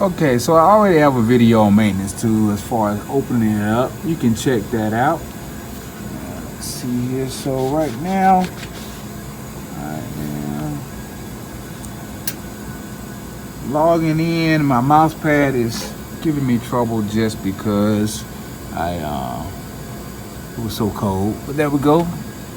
Okay, so I already have a video on maintenance too as far as opening it up. You can check that out. Let's see here. So right now, logging in, my mouse pad is giving me trouble just because it was so cold. But there we go,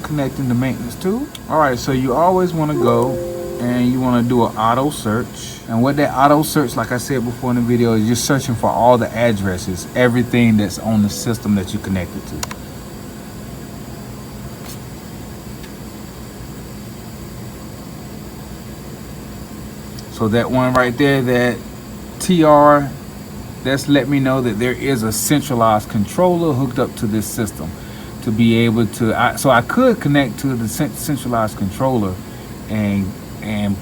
connecting the maintenance too. All right, so you always want to go and you want to do an auto search. And what that auto search, like I said before in the video, is you're searching for all the addresses, everything that's on the system that you connected to. So that one right there, that TR, that's let me know that there is a centralized controller hooked up to this system to be able to, so I could connect to the centralized controller and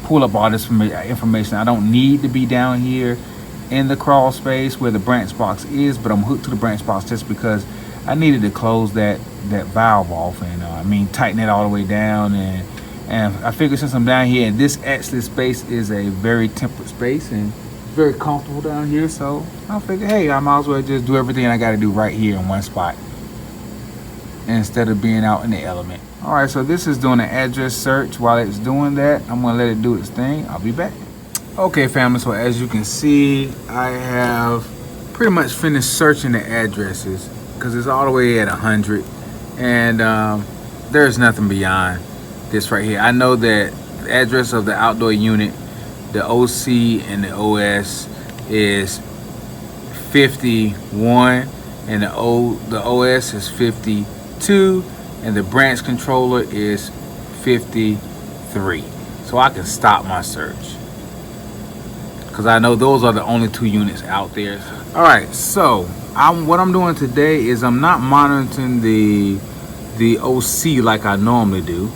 pull up all this information. I don't need to be down here in the crawl space where the branch box is, but I'm hooked to the branch box just because I needed to close that valve off and tighten it all the way down. And I figured since I'm down here, and this actually space is a very temperate space and very comfortable down here, so I figured, hey, I might as well just do everything I got to do right here in one spot instead of being out in the element. All right, so this is doing an address search. While it's doing that, I'm gonna let it do its thing. I'll be back. Okay, family, so as you can see, I have pretty much finished searching the addresses because it's all the way at 100, and there's nothing beyond this right here. I know that the address of the outdoor unit, the OC and the OS is 51, and the OS is 52, and the branch controller is 53. So I can stop my search because I know those are the only two units out there. All right, so what I'm doing today is I'm not monitoring the OC like I normally do.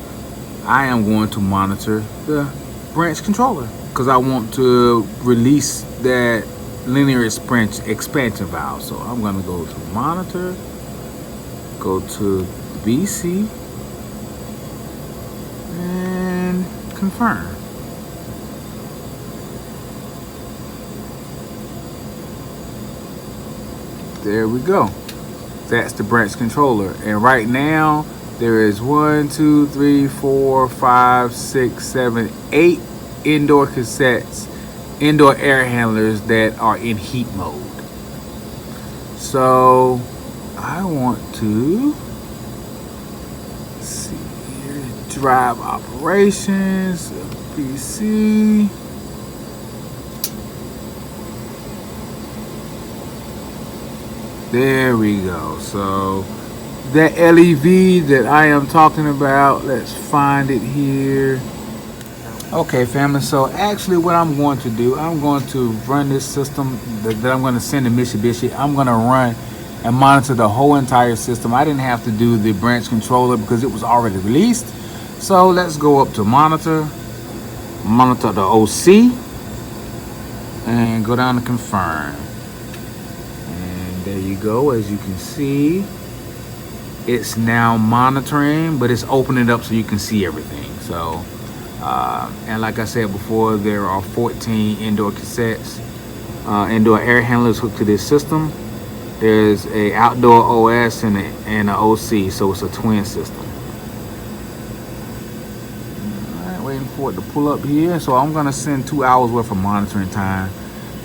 I am going to monitor the branch controller because I want to release that linear expansion valve. So I'm going to go to monitor, go to BC, and confirm. There we go. That's the branch controller. And right now there is 1, 2, 3, 4, 5, 6, 7, 8 indoor cassettes, indoor air handlers that are in heat mode. So I want to see here, drive operations, PC. There we go. So that LEV that I am talking about, let's find it here. Okay, family, so actually what I'm going to do, I'm going to run this system that I'm going to send to Mitsubishi. I'm going to run and monitor the whole entire system. I didn't have to do the branch controller because it was already released. So let's go up to monitor the OC, and go down to confirm. And there you go. As you can see, it's now monitoring, but it's opening it up so you can see everything. So and like I said before, there are 14 indoor cassettes, indoor air handlers hooked to this system. There's a outdoor OS and an OC, so it's a twin system. All right, waiting for it to pull up here. So I'm gonna send 2 hours worth of monitoring time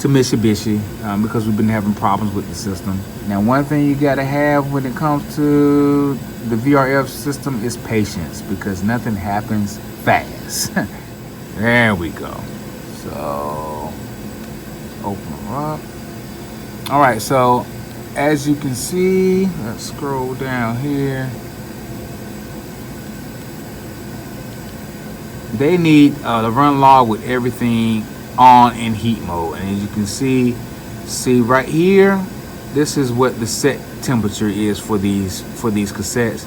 to Mitsubishi because we've been having problems with the system. Now, one thing you gotta have when it comes to the VRF system is patience, because nothing happens fast. There we go. So open them up. All right, so as you can see, let's scroll down here. They need to run log with everything on in heat mode, and as you can see right here, this is what the set temperature is for these cassettes,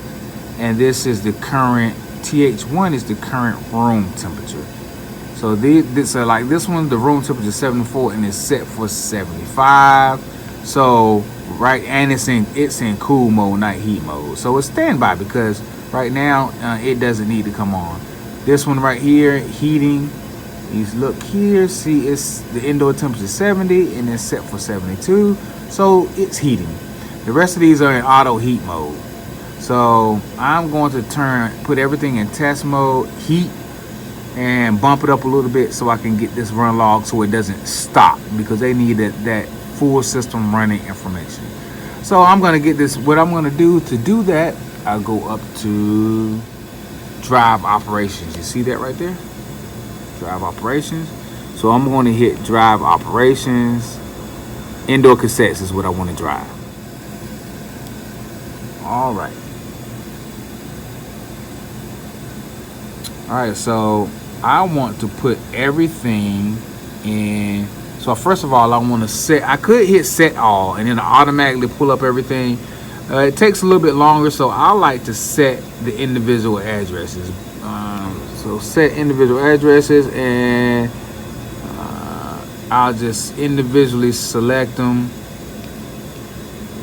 and this is the current TH1 is the current room temperature. So this like this one, the room temperature is 74 and it's set for 75. So right, and it's in cool mode, not heat mode. So it's standby because right now it doesn't need to come on. This one right here, heating, You look here, see it's the indoor temperature 70 and it's set for 72, so it's heating. The rest of these are in auto heat mode. So I'm going to put everything in test mode, heat, and bump it up a little bit so I can get this run log so it doesn't stop, because they need that full system running information. So I'm going to get this. What I'm going to do that, I'll go up to drive operations. You see that right there? Drive operations. So I'm going to hit drive operations. Indoor cassettes is what I want to drive. All right. All right, so I want to put everything in. So first of all, I want to set. I could hit set all and then automatically pull up everything. It takes a little bit longer, so I like to set the individual addresses. So set individual addresses, and I'll just individually select them.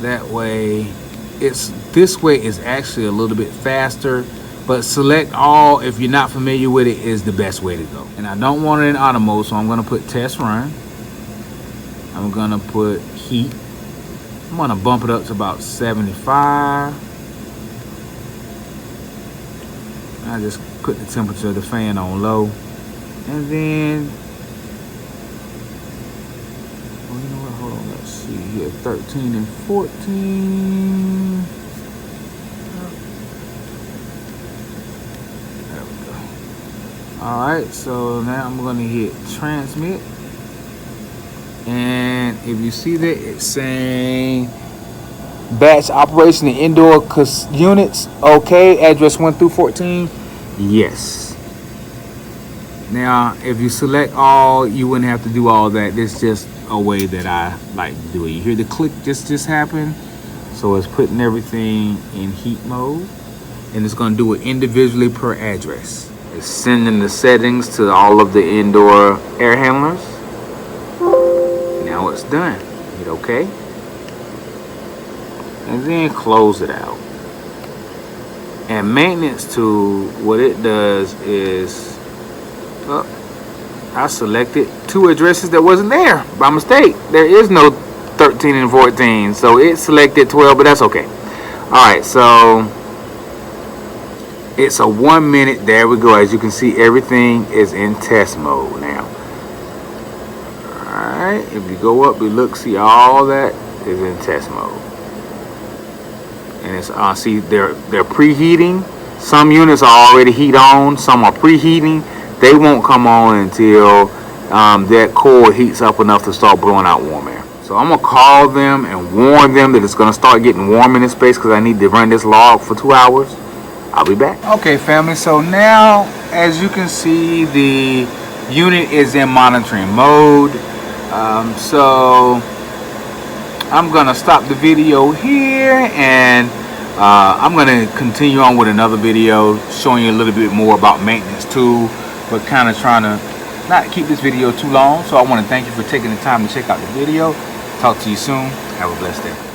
That way, this way is actually a little bit faster. But select all, if you're not familiar with it, is the best way to go. And I don't want it in auto mode, so I'm going to put test run. I'm going to put heat. I'm going to bump it up to about 75. I just put the temperature of the fan on low. And then, oh, you know what? Hold on. Let's see here. 13 and 14. There we go. All right. So now I'm going to hit transmit. And if you see that, it's saying batch operation in indoor units. Okay. Address 1 through 14. Yes. Now, if you select all, you wouldn't have to do all that. This is just a way that I like to do it. You hear the click just happen? So it's putting everything in heat mode, and it's going to do it individually per address. It's sending the settings to all of the indoor air handlers. Now it's done. Hit OK. And then close it out. And maintenance tool, what it does is, I selected 2 addresses that wasn't there by mistake. There is no 13 and 14, so it selected 12, but that's okay. All right, so it's a 1 minute. There we go. As you can see, everything is in test mode now. All right, if you go up, you look, see all that is in test mode. And it's see they're preheating. Some units are already heat on, some are preheating. They won't come on until that core heats up enough to start blowing out warm air. So I'm gonna call them and warn them that it's gonna start getting warm in this space because I need to run this log for 2 hours. I'll be back. Okay, family, so now as you can see, the unit is in monitoring mode. So I'm gonna stop the video here, and I'm gonna continue on with another video showing you a little bit more about maintenance tool, but kind of trying to not keep this video too long. So I want to thank you for taking the time to check out the video. Talk to you soon. Have a blessed day.